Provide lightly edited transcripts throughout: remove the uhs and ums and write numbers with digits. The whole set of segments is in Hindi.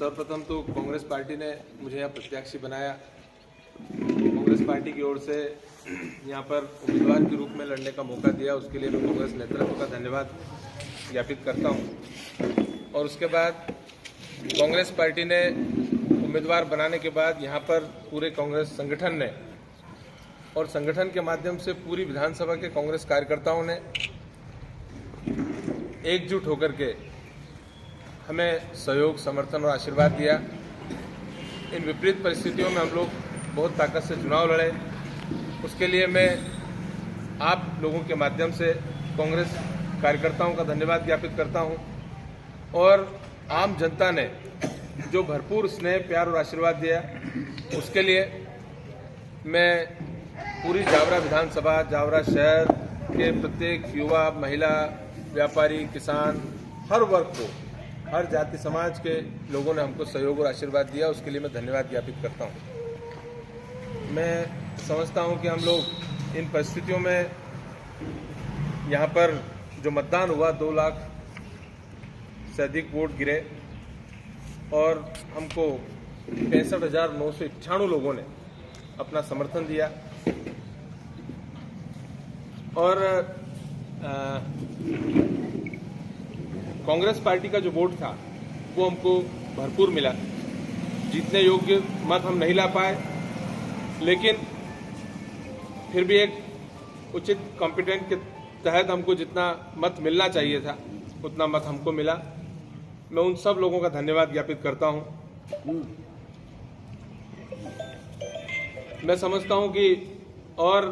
सर्वप्रथम तो कांग्रेस पार्टी ने मुझे यहाँ प्रत्याशी बनाया। कांग्रेस पार्टी की ओर से यहाँ पर उम्मीदवार के रूप में लड़ने का मौका दिया, उसके लिए मैं कांग्रेस नेतृत्व का धन्यवाद ज्ञापित करता हूँ। और उसके बाद कांग्रेस पार्टी ने उम्मीदवार बनाने के बाद यहाँ पर पूरे कांग्रेस संगठन ने और संगठन के माध्यम से पूरी विधानसभा के कांग्रेस कार्यकर्ताओं ने एकजुट होकर के हमें सहयोग, समर्थन और आशीर्वाद दिया। इन विपरीत परिस्थितियों में हम लोग बहुत ताकत से चुनाव लड़े। उसके लिए मैं आप लोगों के माध्यम से कांग्रेस कार्यकर्ताओं का धन्यवाद ज्ञापित करता हूं। और आम जनता ने जो भरपूर स्नेह, प्यार और आशीर्वाद दिया, उसके लिए मैं पूरी जावरा विधानसभा, जावरा शहर के प्रत्येक युवा, महिला, व्यापारी, किसान, हर वर्ग को, हर जाति समाज के लोगों ने हमको सहयोग और आशीर्वाद दिया, उसके लिए मैं धन्यवाद ज्ञापित करता हूं। मैं समझता हूं कि हम लोग इन परिस्थितियों में यहाँ पर जो मतदान हुआ 2 लाख से अधिक वोट गिरे और हमको 65,991 लोगों ने अपना समर्थन दिया। और कांग्रेस पार्टी का जो वोट था वो हमको भरपूर मिला। जीतने योग्य मत हम नहीं ला पाए, लेकिन फिर भी एक उचित कॉम्पिटेंट के तहत हमको जितना मत मिलना चाहिए था उतना मत हमको मिला। मैं उन सब लोगों का धन्यवाद ज्ञापित करता हूं। मैं समझता हूं कि और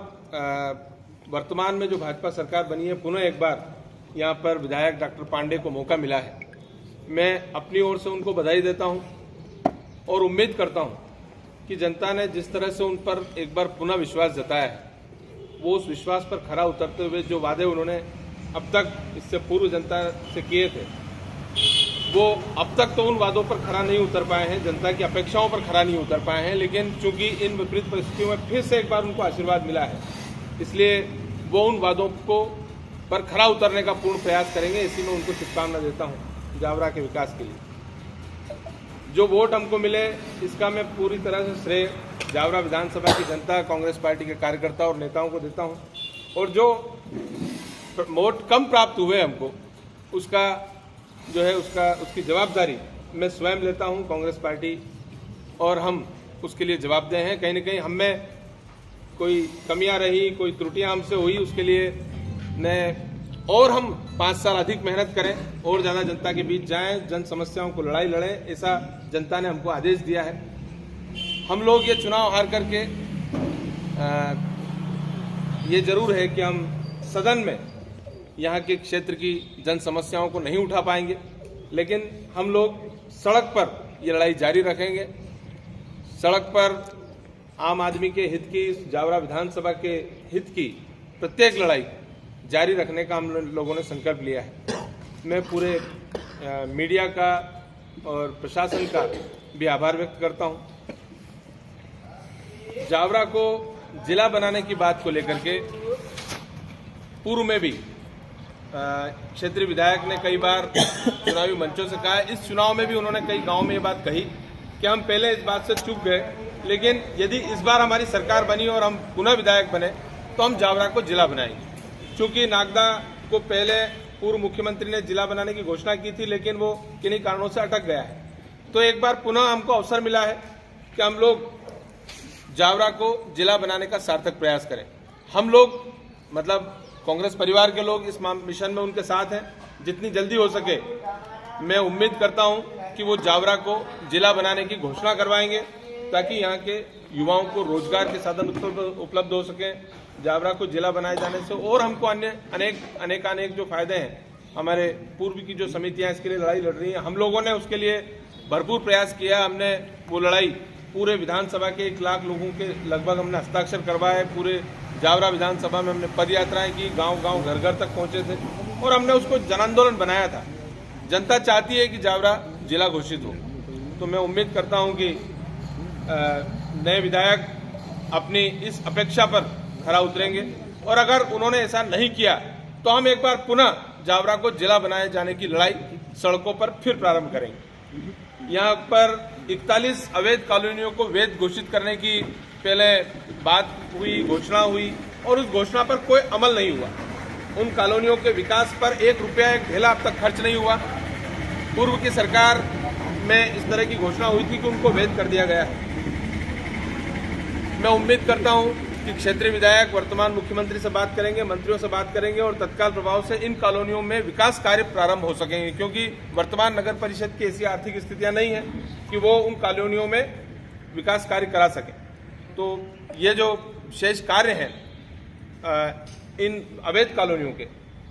वर्तमान में जो भाजपा सरकार बनी है, पुनः एक बार यहाँ पर विधायक डॉक्टर पांडे को मौका मिला है। मैं अपनी ओर से उनको बधाई देता हूँ और उम्मीद करता हूँ कि जनता ने जिस तरह से उन पर एक बार पुनः विश्वास जताया है, वो उस विश्वास पर खरा उतरते हुए जो वादे उन्होंने अब तक इससे पूर्व जनता से किए थे, वो अब तक तो उन वादों पर खरा नहीं उतर पाए हैं, जनता की अपेक्षाओं पर खरा नहीं उतर पाए हैं। लेकिन चूंकि इन विपरीत परिस्थितियों में फिर से एक बार उनको आशीर्वाद मिला है, इसलिए वो उन वादों को पर खरा उतरने का पूर्ण प्रयास करेंगे। इसी में उनको शुभकामना देता हूं जावरा के विकास के लिए। जो वोट हमको मिले इसका मैं पूरी तरह से श्रेय जावरा विधानसभा की जनता, कांग्रेस पार्टी के कार्यकर्ता और नेताओं को देता हूं। और जो वोट कम प्राप्त हुए हमको, उसका जो है उसकी जवाबदारी मैं स्वयं लेता हूं। कांग्रेस पार्टी और हम उसके लिए जवाबदेह हैं। कहीं न कहीं हम में कोई कमियां रही, कोई त्रुटियां हमसे हुई, उसके लिए और हम 5 साल अधिक मेहनत करें और ज़्यादा जनता के बीच जाएं, जन समस्याओं को लड़ाई लड़ें, ऐसा जनता ने हमको आदेश दिया है। हम लोग ये चुनाव हार करके ये जरूर है कि हम सदन में यहाँ के क्षेत्र की जन समस्याओं को नहीं उठा पाएंगे, लेकिन हम लोग सड़क पर ये लड़ाई जारी रखेंगे। सड़क पर आम आदमी के हित की, जावरा विधानसभा के हित की प्रत्येक लड़ाई जारी रखने का हम लोगों ने संकल्प लिया है। मैं पूरे मीडिया का और प्रशासन का भी आभार व्यक्त करता हूं। जावरा को जिला बनाने की बात को लेकर के पूर्व में भी क्षेत्रीय विधायक ने कई बार चुनावी मंचों से कहा है। इस चुनाव में भी उन्होंने कई गांव में ये बात कही कि हम पहले इस बात से चूक गए, लेकिन यदि इस बार हमारी सरकार बनी और हम पुनः विधायक बने तो हम जावरा को जिला बनाएंगे। चूंकि नागदा को पहले पूर्व मुख्यमंत्री ने जिला बनाने की घोषणा की थी, लेकिन वो किन्हीं कारणों से अटक गया है। तो एक बार पुनः हमको अवसर मिला है कि हम लोग जावरा को जिला बनाने का सार्थक प्रयास करें। हम लोग मतलब कांग्रेस परिवार के लोग इस मिशन में उनके साथ हैं। जितनी जल्दी हो सके मैं उम्मीद करता हूं कि वो जावरा को जिला बनाने की घोषणा करवाएंगे, ताकि यहाँ के युवाओं को रोजगार के साधन उपलब्ध हो सके। जावरा को जिला बनाए जाने से और हमको अन्य अनेक जो फायदे हैं, हमारे पूर्व की जो समितियां इसके लिए लड़ाई लड़ रही हैं, हम लोगों ने उसके लिए भरपूर प्रयास किया। हमने वो लड़ाई पूरे विधानसभा के 1 लाख लोगों के लगभग हमने हस्ताक्षर करवाए। पूरे जावरा विधानसभा में हमने पद यात्राएं की, गांव-गांव, घर-घर तक पहुंचे थे और हमने उसको जन आंदोलन बनाया था। जनता चाहती है कि जावरा जिला घोषित हो, तो मैं उम्मीद करता हूं कि नए विधायक अपनी इस अपेक्षा पर खरा उतरेंगे। और अगर उन्होंने ऐसा नहीं किया तो हम एक बार पुनः जावरा को जिला बनाए जाने की लड़ाई सड़कों पर फिर प्रारंभ करेंगे। यहाँ पर 41 अवैध कॉलोनियों को वैध घोषित करने की पहले बात हुई, घोषणा हुई, और उस घोषणा पर कोई अमल नहीं हुआ। उन कॉलोनियों के विकास पर 1 रुपया, 1 ढेला अब तक खर्च नहीं हुआ। पूर्व की सरकार में इस तरह की घोषणा हुई थी कि उनको वैध कर दिया गया है। मैं उम्मीद करता हूं कि क्षेत्रीय विधायक वर्तमान मुख्यमंत्री से बात करेंगे, मंत्रियों से बात करेंगे और तत्काल प्रभाव से इन कॉलोनियों में विकास कार्य प्रारंभ हो सकेंगे, क्योंकि वर्तमान नगर परिषद की ऐसी आर्थिक स्थितियां नहीं है कि वो उन कॉलोनियों में विकास कार्य करा सके। तो ये जो शेष कार्य हैं इन अवैध कॉलोनियों के,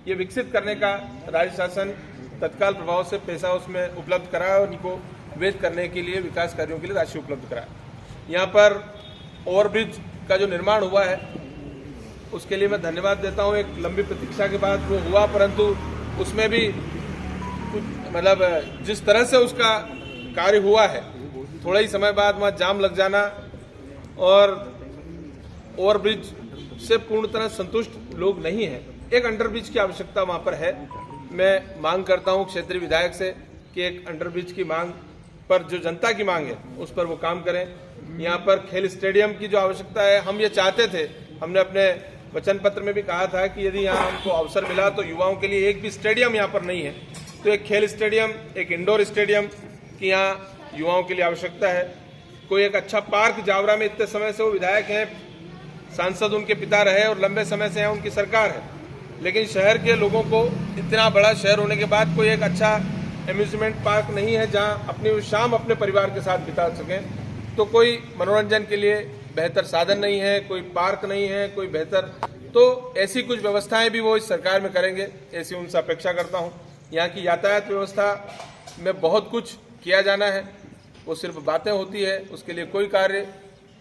ये विकसित करने का राज्य शासन तत्काल प्रभाव से पैसा उसमें उपलब्ध कराए और इनको वैध करने के लिए, विकास कार्यों के लिए राशि उपलब्ध कराए। यहाँ पर ओवरब्रिज का जो निर्माण हुआ है उसके लिए मैं धन्यवाद देता हूँ। एक लंबी प्रतीक्षा के बाद वो हुआ, परंतु उसमें भी कुछ मतलब जिस तरह से उसका कार्य हुआ है, थोड़ा ही समय बाद वहाँ जाम लग जाना और ओवरब्रिज से पूर्ण तरह संतुष्ट लोग नहीं हैं। एक अंडरब्रिज की आवश्यकता वहाँ पर है। मैं मांग करता हूँ क्षेत्रीय विधायक से कि एक अंडरब्रिज की मांग पर, जो जनता की मांग है, उस पर वो काम करें। यहाँ पर खेल स्टेडियम की जो आवश्यकता है, हम ये चाहते थे, हमने अपने वचन पत्र में भी कहा था कि यदि यहाँ हमको अवसर मिला तो युवाओं के लिए एक भी स्टेडियम यहाँ पर नहीं है, तो एक खेल स्टेडियम, एक इंडोर स्टेडियम की यहाँ युवाओं के लिए आवश्यकता है। कोई एक अच्छा पार्क, जावरा में इतने समय से वो विधायक हैं, सांसद उनके पिता रहे और लंबे समय से यहाँ उनकी सरकार है, लेकिन शहर के लोगों को, इतना बड़ा शहर होने के बाद, कोई एक अच्छा एम्यूजमेंट पार्क नहीं है जहाँ अपनी शाम अपने परिवार के साथ बिता सकें। तो कोई मनोरंजन के लिए बेहतर साधन नहीं है, कोई पार्क नहीं है, कोई बेहतर, तो ऐसी कुछ व्यवस्थाएं भी वो इस सरकार में करेंगे, ऐसी उनसे अपेक्षा करता हूं। यहाँ की यातायात व्यवस्था में बहुत कुछ किया जाना है, वो सिर्फ बातें होती है, उसके लिए कोई कार्य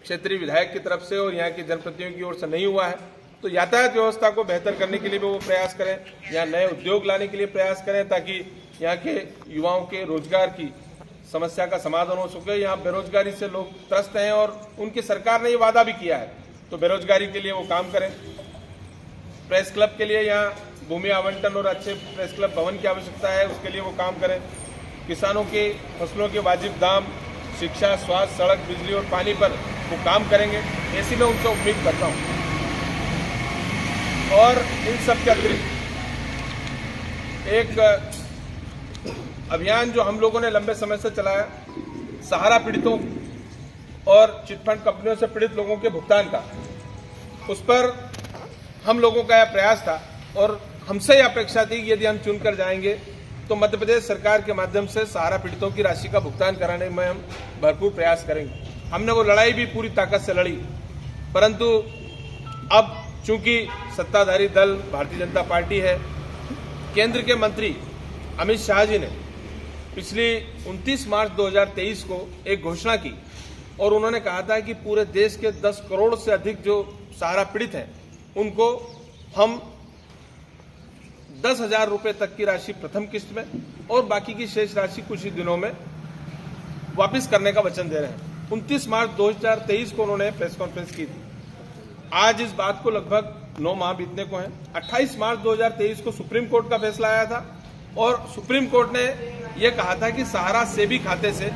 क्षेत्रीय विधायक की तरफ से और यहाँ के जनप्रतिनिधियों की ओर से नहीं हुआ है। तो यातायात व्यवस्था को बेहतर करने के लिए भी वो प्रयास करें, यहाँ नए उद्योग लाने के लिए प्रयास करें, ताकि यहाँ के युवाओं के रोजगार की समस्या का समाधान हो सके। यहाँ बेरोजगारी से लोग त्रस्त हैं और उनकी सरकार ने ये वादा भी किया है, तो बेरोजगारी के लिए वो काम करें। प्रेस क्लब के लिए यहाँ भूमि आवंटन और अच्छे प्रेस क्लब भवन की आवश्यकता है, उसके लिए वो काम करें। किसानों के फसलों के वाजिब दाम, शिक्षा, स्वास्थ्य, सड़क, बिजली और पानी पर वो काम करेंगे, ऐसी मैं उनसे उम्मीद करता हूँ। और इन सब के अतिरिक्त एक अभियान जो हम लोगों ने लंबे समय से चलाया, सहारा पीड़ितों और चिटफंड कंपनियों से पीड़ित लोगों के भुगतान का, उस पर हम लोगों का यह प्रयास था और हमसे यह अपेक्षा थी कि यदि हम चुनकर जाएंगे तो मध्य प्रदेश सरकार के माध्यम से सहारा पीड़ितों की राशि का भुगतान कराने में हम भरपूर प्रयास करेंगे। हमने वो लड़ाई भी पूरी ताकत से लड़ी, परंतु अब चूंकि सत्ताधारी दल भारतीय जनता पार्टी है, केंद्र के मंत्री अमित शाह जी ने पिछली 29 मार्च 2023 को एक घोषणा की और उन्होंने कहा था कि पूरे देश के 10 करोड़ से अधिक जो सहारा पीड़ित हैं, उनको हम 10,000 रुपये तक की राशि प्रथम किस्त में और बाकी की शेष राशि कुछ ही दिनों में वापस करने का वचन दे रहे हैं। 29 मार्च 2023 को उन्होंने प्रेस कॉन्फ्रेंस की थी। आज इस बात को लगभग 9 माह बीतने को हैं। 28 मार्च 2023 को सुप्रीम कोर्ट का फैसला आया था और सुप्रीम कोर्ट ने यह कहा था कि सहारा सेबी खाते से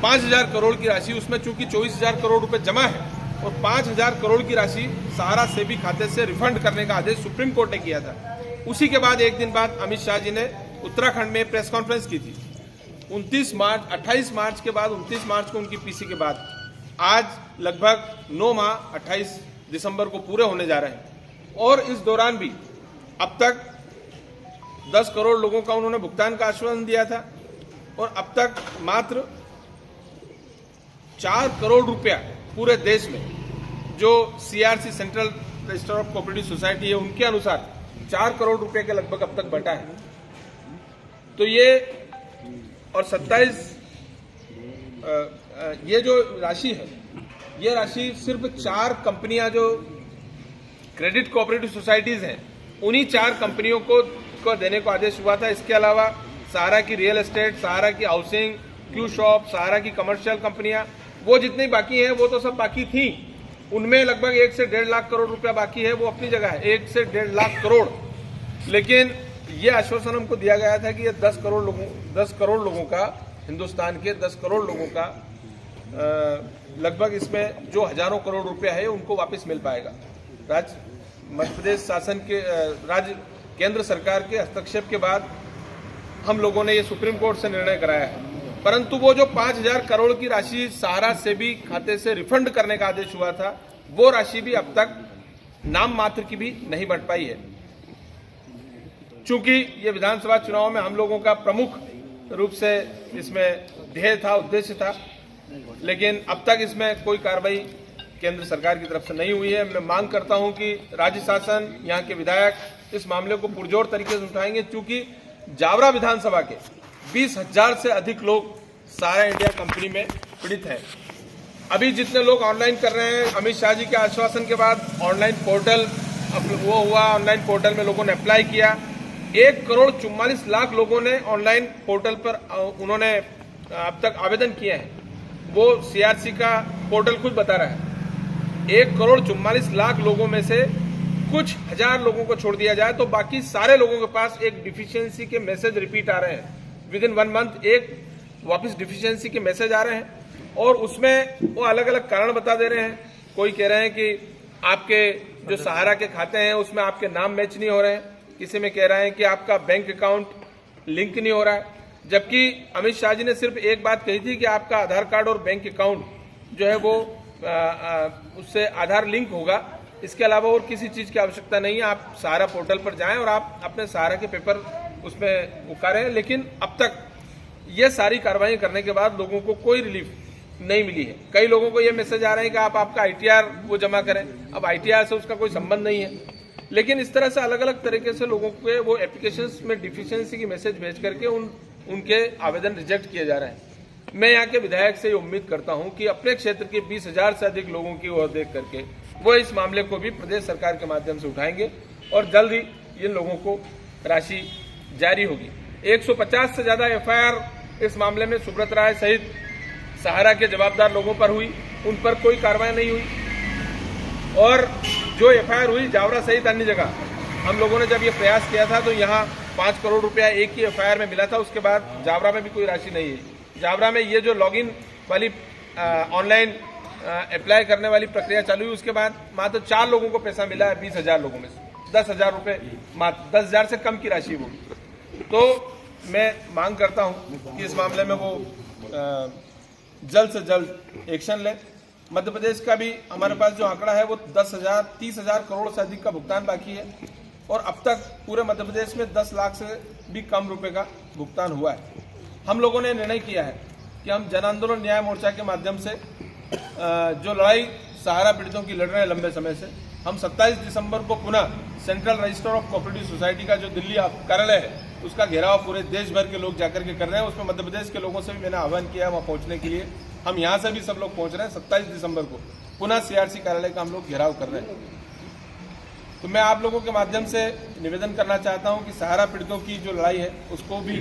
5,000 करोड़ की राशि, उसमें चूंकि 24,000 करोड़ रुपए जमा है और 5,000 करोड़ की राशि सहारा सेबी खाते से रिफंड करने का आदेश सुप्रीम कोर्ट ने किया था। उसी के बाद एक दिन बाद अमित शाह जी ने उत्तराखंड में प्रेस कॉन्फ्रेंस की थी। 28 मार्च के बाद 29 मार्च को उनकी पीसी के बाद आज लगभग 9 माह 28 दिसंबर को पूरे होने जा रहे हैं और इस दौरान भी अब तक 10 करोड़ लोगों का उन्होंने भुगतान का आश्वासन दिया था और अब तक मात्र 4 करोड़ रुपया पूरे देश में जो CRC central register of cooperative society है उनके अनुसार 4 करोड़ रुपए के लगभग अब तक बटा है। तो ये और 27 ये जो राशि है, ये राशि सिर्फ 4 कंपनियां जो क्रेडिट कोऑपरेटिव सोसाइटीज हैं उन्हीं 4 कंपनियों को देने को आदेश हुआ था। इसके अलावा सहारा की रियल एस्टेट, सहारा की हाउसिंग, क्यू शॉप, सहारा की कमर्शियल कंपनियां, वो जितनी बाकी हैं वो तो सब बाकी थी। उनमें लगभग 1 से 1.5 लाख करोड़ रुपया बाकी है, वो अपनी जगह है 1 से 1.5 लाख करोड़। लेकिन ये आश्वासन हमको दिया गया था कि ये 10 करोड़ लोगों का हिंदुस्तान के 10 करोड़ लोगों का लगभग इसमें जो हजारों करोड़ रुपया है उनको वापस मिल पाएगा। मध्य प्रदेश शासन के राज्य केंद्र सरकार के हस्तक्षेप के बाद हम लोगों ने ये सुप्रीम कोर्ट से निर्णय कराया है, परंतु वो जो 5,000 करोड़ की राशि सहारा से भी खाते से रिफंड करने का आदेश हुआ था, वो राशि भी अब तक नाम मात्र की भी नहीं बढ़ पाई है। चूंकि ये विधानसभा चुनाव में हम लोगों का प्रमुख रूप से इसमें ध्येय था, उद्देश्य था, लेकिन अब तक इसमें कोई कार्रवाई केंद्र सरकार की तरफ से नहीं हुई है। मैं मांग करता हूं कि राज्य शासन, यहाँ के विधायक इस मामले को पुरजोर तरीके से उठाएंगे, क्योंकि जावरा विधानसभा के 20,000 से अधिक लोग सहारा इंडिया कंपनी में पीड़ित हैं। अभी जितने लोग ऑनलाइन कर रहे हैं, अमित शाह जी के आश्वासन के बाद ऑनलाइन पोर्टल वो हुआ, ऑनलाइन पोर्टल में लोगों ने अप्लाई किया। 1,44,00,000 लोगों ने ऑनलाइन पोर्टल पर उन्होंने अब तक आवेदन किए हैं। वो सीआरसी का पोर्टल खुद बता रहा है 1,44,00,000 लोगों में से कुछ हजार लोगों को छोड़ दिया जाए तो बाकी सारे लोगों के पास एक डिफिशियंसी के मैसेज रिपीट आ रहे हैं। विद इन 1 मंथ एक वापस डिफिशियंसी के मैसेज आ रहे हैं और उसमें वो अलग अलग कारण बता दे रहे हैं। कोई कह रहे हैं कि आपके जो सहारा के खाते हैं उसमें आपके नाम मैच नहीं हो रहे हैं, किसी में कह रहे हैं कि आपका बैंक अकाउंट लिंक नहीं हो रहा है, जबकि अमित शाह जी ने सिर्फ एक बात कही थी कि आपका आधार कार्ड और बैंक अकाउंट जो है वो उससे आधार लिंक होगा। इसके अलावा और किसी चीज की आवश्यकता नहीं है। आप सहारा पोर्टल पर जाएं और आप अपने सहारा के पेपर उसमें उकारें, लेकिन अब तक ये सारी कार्रवाई करने के बाद लोगों को कोई रिलीफ नहीं मिली है। कई लोगों को ये मैसेज आ रहे हैं कि आप आपका आईटीआर वो जमा करें। अब आईटीआर से उसका कोई संबंध नहीं है, लेकिन इस तरह से अलग अलग तरीके से लोगों के वो एप्लीकेशंस में डिफिशियंसी की मैसेज भेज करके उनके आवेदन रिजेक्ट किए जा रहे हैं। मैं यहाँ के विधायक से उम्मीद करता हूँ कि अपने क्षेत्र के 20,000 से अधिक लोगों की ओर देख करके वो इस मामले को भी प्रदेश सरकार के माध्यम से उठाएंगे और जल्द ही इन लोगों को राशि जारी होगी। 150 से ज्यादा एफआईआर इस मामले में सुब्रत राय सहित सहारा के जवाबदार लोगों पर हुई, उन पर कोई कार्रवाई नहीं हुई। और जो एफआईआर हुई जावरा सहित अन्य जगह, हम लोगों ने जब ये प्रयास किया था तो यहाँ 5 करोड़ रुपया एक ही एफआईआर में मिला था। उसके बाद जावरा में भी कोई राशि नहीं है। जावरा में ये जो लॉगिन वाली ऑनलाइन अप्लाई करने वाली प्रक्रिया चालू हुई, उसके बाद मात्र 4 लोगों को पैसा मिला है 20,000 लोगों में से। 10,000 रुपये, मात्र 10,000 से कम की राशि वो। तो मैं मांग करता हूं कि इस मामले में वो जल्द से जल्द एक्शन ले। मध्य प्रदेश का भी हमारे पास जो आंकड़ा है वो 30,000 करोड़ से अधिक का भुगतान बाकी है और अब तक पूरे मध्य प्रदेश में 10 लाख से भी कम रुपए का भुगतान हुआ है। हम लोगों ने निर्णय किया है कि हम जन आंदोलन न्याय मोर्चा के माध्यम से जो लड़ाई सहारा पीड़ितों की लड़ रहे हैं लंबे समय से, हम 27 दिसंबर को पुनः central register of cooperative society का जो दिल्ली कार्यालय है उसका घेराव पूरे देश भर के लोग जाकर के कर रहे हैं। उसमें मध्य प्रदेश के लोगों से भी मैंने आह्वान किया है वहां पहुंचने के लिए। हम यहाँ से भी सब लोग पहुंच रहे हैं। 27 दिसंबर को पुनः सीआरसी कार्यालय का हम लोग घेराव कर रहे हैं। तो मैं आप लोगों के माध्यम से निवेदन करना चाहता हूं कि सहारा पीड़ितों की जो लड़ाई है उसको भी,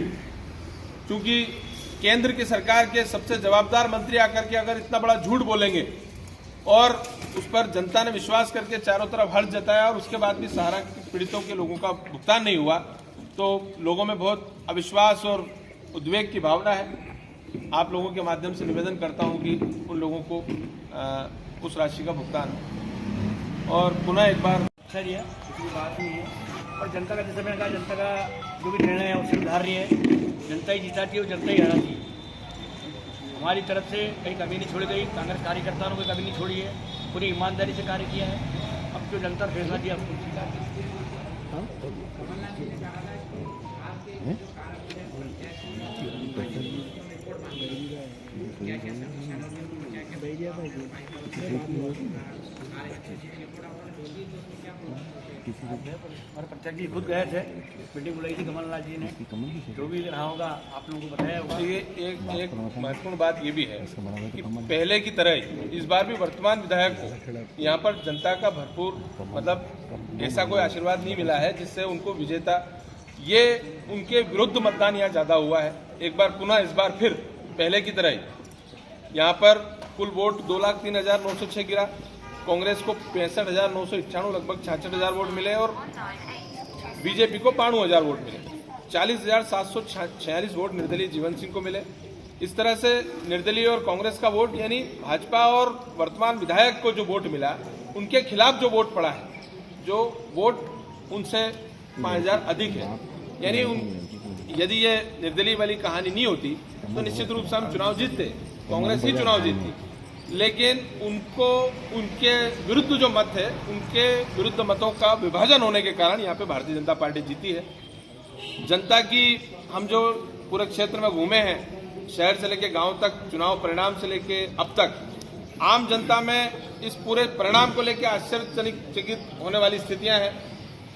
चूंकि केंद्र की सरकार के सबसे जवाबदार मंत्री आकर के अगर इतना बड़ा झूठ बोलेंगे और उस पर जनता ने विश्वास करके चारों तरफ हर्ष जताया और उसके बाद भी सहारा पीड़ितों के लोगों का भुगतान नहीं हुआ, तो लोगों में बहुत अविश्वास और उद्वेग की भावना है। आप लोगों के माध्यम से निवेदन करता हूं कि उन लोगों को उस राशि का भुगतान हो। और पुनः एक बार सर ये कोई बात नहीं है और जनता का, जैसे मैंने कहा, जनता का जो भी निर्णय है उससे सुधार रही है। जनता ही जीताती है और जनता ही हराती है। हमारी तरफ से कहीं कमी नहीं छोड़ी गई, कांग्रेस कार्यकर्ताओं ने कोई कमी नहीं छोड़ी है, पूरी ईमानदारी से कार्य किया है। अब जो जनता फैसला किया उसको स्वीकार और प्रत्यक्ष जी खुद गए थे, मीटिंग बुलाई थी कमलनाथ जी ने, जो भी रहा होगा आप लोगों को बताया होगा। ये एक महत्वपूर्ण बात ये भी है कि पहले की तरह ही इस बार भी वर्तमान विधायक को यहाँ पर जनता का भरपूर मतलब ऐसा कोई आशीर्वाद नहीं मिला है जिससे उनको विजेता, ये उनके विरुद्ध मतदान यहाँ ज्यादा हुआ है। एक बार पुनः इस बार फिर पहले की तरह ही यहाँ पर कुल वोट 2,03,906 गिरा। कांग्रेस को 65,991 लगभग 66,000 वोट मिले और बीजेपी को 92,000 वोट मिले। 40,746 वोट निर्दलीय जीवन सिंह को मिले। इस तरह से निर्दलीय और कांग्रेस का वोट यानी भाजपा और वर्तमान विधायक को जो वोट मिला उनके खिलाफ जो वोट पड़ा है, जो वोट उनसे 5000 अधिक है, यानी यदि ये निर्दलीय वाली कहानी नहीं होती तो निश्चित रूप से हम चुनाव जीतते, कांग्रेस ही चुनाव जीतती। लेकिन उनको उनके विरुद्ध जो मत है, उनके विरुद्ध मतों का विभाजन होने के कारण यहाँ पे भारतीय जनता पार्टी जीती है। जनता की हम जो पूरे क्षेत्र में घूमे हैं, शहर से लेकर गांव तक, चुनाव परिणाम से लेकर अब तक, आम जनता में इस पूरे परिणाम को लेकर आश्चर्यचकित होने वाली स्थितियां हैं।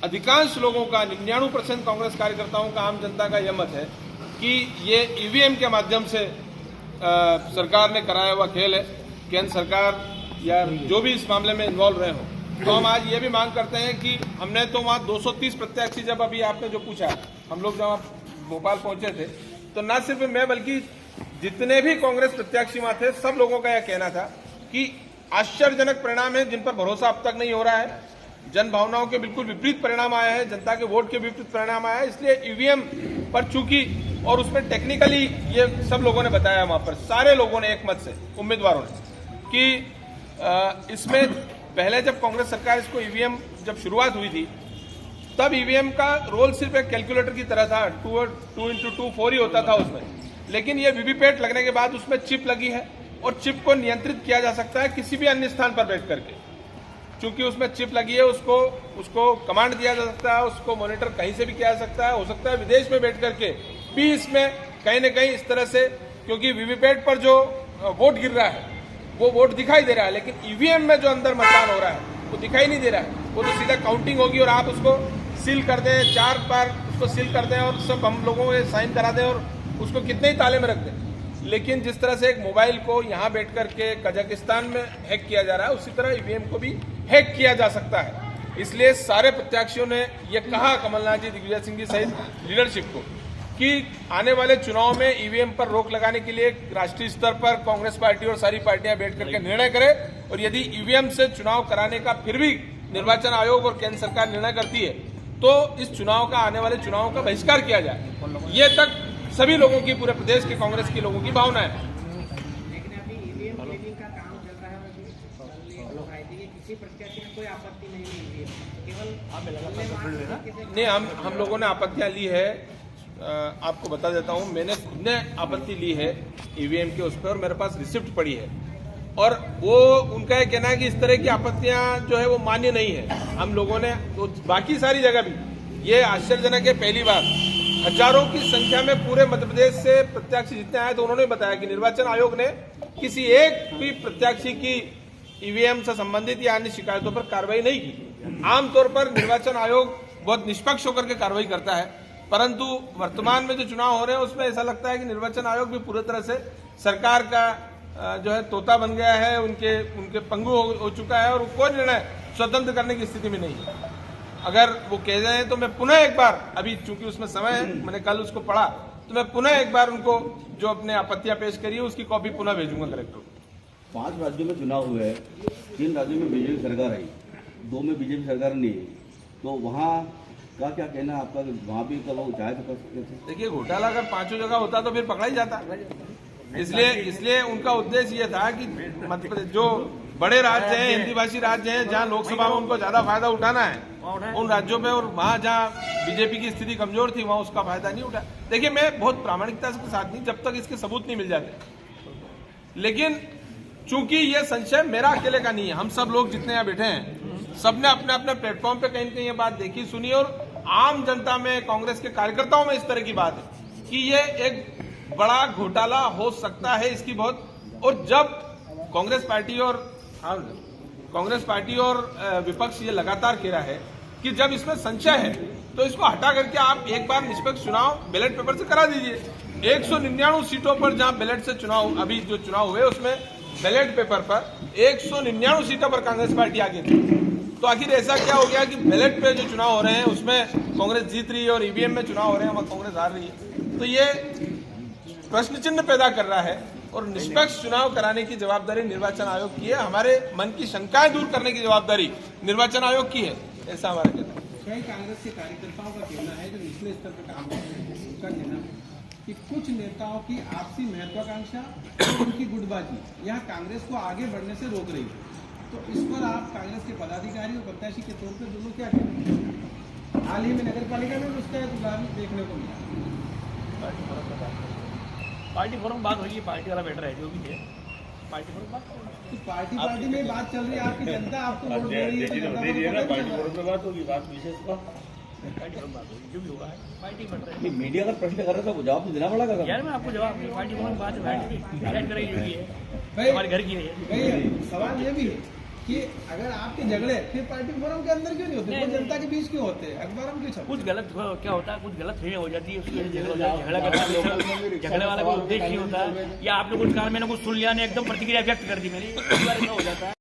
अधिकांश लोगों का 99% कांग्रेस कार्यकर्ताओं का, आम जनता का यह मत है कि ये ईवीएम के माध्यम से सरकार ने कराया हुआ खेल है। केंद्र सरकार या जो भी इस मामले में इन्वॉल्व रहे हों, तो हम आज ये भी मांग करते हैं कि हमने तो वहाँ 230 प्रत्याशी, जब अभी आपने जो पूछा, हम लोग जब भोपाल पहुंचे थे तो न सिर्फ मैं बल्कि जितने भी कांग्रेस प्रत्याशी वहां थे, सब लोगों का यह कहना था कि आश्चर्यजनक परिणाम है जिन पर भरोसा अब तक नहीं हो रहा है। जन भावनाओं के बिल्कुल विपरीत परिणाम आया है, जनता के वोट के विपरीत परिणाम आया है। इसलिए ईवीएम पर चूंकि, और उसमें टेक्निकली ये सब लोगों ने बताया, वहां पर सारे लोगों ने एक मत से, उम्मीदवारों ने, कि इसमें पहले जब कांग्रेस सरकार इसको ईवीएम जब शुरुआत हुई थी तब ईवीएम का रोल सिर्फ एक कैलकुलेटर की तरह था, 2x2 4 ही होता था उसमें। लेकिन ये वीवीपैट लगने के बाद उसमें चिप लगी है और चिप को नियंत्रित किया जा सकता है किसी भी अन्य स्थान पर बैठ करके। चूंकि उसमें चिप लगी है, उसको कमांड दिया जा सकता है, उसको मॉनिटर कहीं से भी किया जा सकता है, हो सकता है विदेश में बैठ करके भी इसमें कहीं न कहीं इस तरह से, क्योंकि वीवीपैट पर जो वोट गिर रहा है वो वोट दिखाई दे रहा है, लेकिन ईवीएम में जो अंदर मतदान हो रहा है वो दिखाई नहीं दे रहा है। वो तो सीधा काउंटिंग होगी और आप उसको सील कर दें, 4 बार उसको सील कर दें और सब हम लोगों को साइन करा दें और उसको कितने ही ताले में रख दें। लेकिन जिस तरह से एक मोबाइल को यहाँ बैठ करके कजाकिस्तान में हैक किया जा रहा है, उसी तरह ईवीएम को भी हैक किया जा सकता है। इसलिए सारे प्रत्याशियों ने ये कहा, कमलनाथ जी, दिग्विजय सिंह जी सहित लीडरशिप को, कि आने वाले चुनाव में ईवीएम पर रोक लगाने के लिए राष्ट्रीय स्तर पर कांग्रेस पार्टी और सारी पार्टियां बैठ करके निर्णय करें, और यदि ईवीएम से चुनाव कराने का फिर भी निर्वाचन आयोग और केंद्र सरकार निर्णय करती है तो इस चुनाव का, आने वाले चुनाव का बहिष्कार किया जाए। ये तक सभी लोगों की, पूरे प्रदेश के कांग्रेस के लोगों की भावना है। लेकिन अभी ईवीएम रीडिंग का काम चल रहा है, किसी प्रत्याशी ने कोई आपत्ति नहीं ली है, केवल नहीं, हम लोगों ने आपत्तियां ली है। आपको बता देता हूं, मैंने खुद ने आपत्ति ली है ईवीएम के उस पर, और मेरे पास रिसिप्ट पड़ी है, और वो उनका यह कहना है कि इस तरह की आपत्तियां जो है वो मान्य नहीं है। हम लोगों ने तो बाकी सारी जगह भी, ये आश्चर्यजनक है, पहली बार हजारों की संख्या में पूरे मध्य प्रदेश से प्रत्याशी जितने आए तो उन्होंने बताया कि निर्वाचन आयोग ने किसी एक भी प्रत्याशी की ईवीएम से संबंधित या अन्य शिकायतों पर कार्रवाई नहीं की। आमतौर पर निर्वाचन आयोग बहुत निष्पक्ष होकर के कार्रवाई करता है, परंतु वर्तमान में जो चुनाव हो रहे हैं उसमें ऐसा लगता है कि निर्वाचन आयोग भी पूरी तरह से सरकार का जो है तोता बन गया है, उनके पंगु हो चुका है, और कोई निर्णय स्वतंत्र करने की स्थिति में नहीं है। अगर वो कह रहे हैं तो मैं पुनः एक बार, अभी चूंकि उसमें समय है, मैंने कल उसको पढ़ा, तो मैं पुनः एक बार उनको जो अपने आपत्तियां पेश करी है उसकी कॉपी पुनः भेजूंगा कलेक्टर को। 5 राज्यों में चुनाव हुए हैं, 3 राज्यों में बीजेपी सरकार आई, 2 में बीजेपी सरकार नहीं आई, तो वहाँ का क्या कहना है आपका? वहाँ भी कब वो चाहे तो कर सकते थे? देखिए, घोटाला अगर 5 जगह होता तो फिर पकड़ा ही जाता। इसलिए उनका उद्देश्य ये था कि मध्य प्रदेश जो बड़े राज्य हैं, हिंदी भाषी राज्य हैं, जहाँ लोकसभा में उनको ज्यादा फायदा उठाना है, उन राज्यों पे, और वहाँ जहाँ बीजेपी की स्थिति कमजोर थी वहाँ उसका फायदा नहीं उठा। देखिए, मैं बहुत प्रामाणिकता के साथ नहीं, जब तक इसके सबूत नहीं मिल जाते। लेकिन चूंकि ये संशय मेरा अकेले का नहीं है, हम सब लोग जितने यहाँ बैठे हैं, सबने अपने अपने प्लेटफॉर्म पे कहीं न कहीं ये बात देखी, सुनी, और आम जनता में, कांग्रेस के कार्यकर्ताओं में इस तरह की बात है कि ये एक बड़ा घोटाला हो सकता है इसकी बहुत। और जब कांग्रेस पार्टी और विपक्ष ये लगातार कह रहा है कि जब इसमें संशय है तो इसको हटा करके आप एक बार निष्पक्ष चुनाव बैलेट पेपर से करा दीजिए। 199 सीटों पर जहां बैलेट से चुनाव, अभी जो चुनाव हुए उसमें बैलेट पेपर पर 199 सीटों पर कांग्रेस पार्टी आगे थी। तो आखिर ऐसा क्या हो गया कि बैलेट पे जो चुनाव हो रहे हैं उसमें कांग्रेस जीत रही है और ईवीएम में चुनाव हो रहे हैं वहां कांग्रेस हार रही है? तो ये प्रश्न चिन्ह पैदा कर रहा है, और निष्पक्ष चुनाव कराने की जवाबदारी निर्वाचन आयोग की है। हमारे मन की शंकाएं दूर करने की जवाबदारी निर्वाचन आयोग की है, ऐसा हमारा कहना है। कई कांग्रेस के कार्यकर्ताओं का कहना है जो निचले स्तर पर काम करते हैं, उनका कहना है कि कुछ नेताओं की आपसी महत्वाकांक्षा और उनकी गुटबाजी यहाँ कांग्रेस को आगे बढ़ने से रोक रही है। तो इस पर आप कांग्रेस के पदाधिकारी और प्रत्याशी के तौर पर दोनों क्या करेंगे? हाल ही में नगर पालिका में उसका एक उदाहरण देखने को मिला। पार्टी फोरम बात होगी, पार्टी वाला बैठ रहा है जो भी है, पार्टी फोरम बात होगी। तो पार्टी में बात चल रही है, आपकी जनता आपको वोट दे रही है, तो जनता को पार्टी फोरम में बात होगी, बात विशेष पार्टी फोरम बात होगी, जो भी होगा पार्टी बढ़ रहा है। मीडिया का प्रश्न कर रहा था, जवाब तो देना पड़ेगा। यार मैं आपको जवाब पार्टी फोरम में बात बैठ के डिसाइड करेगी जो भी है, भाई हमारे घर की है। भाई सवाल ये भी है कि अगर आपके झगड़े फिर पार्टी फोरम के अंदर क्यों नहीं होते, वो जनता के बीच क्यों होते हैं, अखबारों में क्यों छपते हैं? कुछ गलत क्या होता है, कुछ गलत फहमी हो जाती है, उसकी वजह से झगड़ा करता है, झगड़े वाला कोई उद्देश्य नहीं होता, या आपने कुछ कहा मैंने कुछ सुन लिया, ने एकदम प्रतिक्रिया व्यक्त कर दी मेरी, हो जाता है।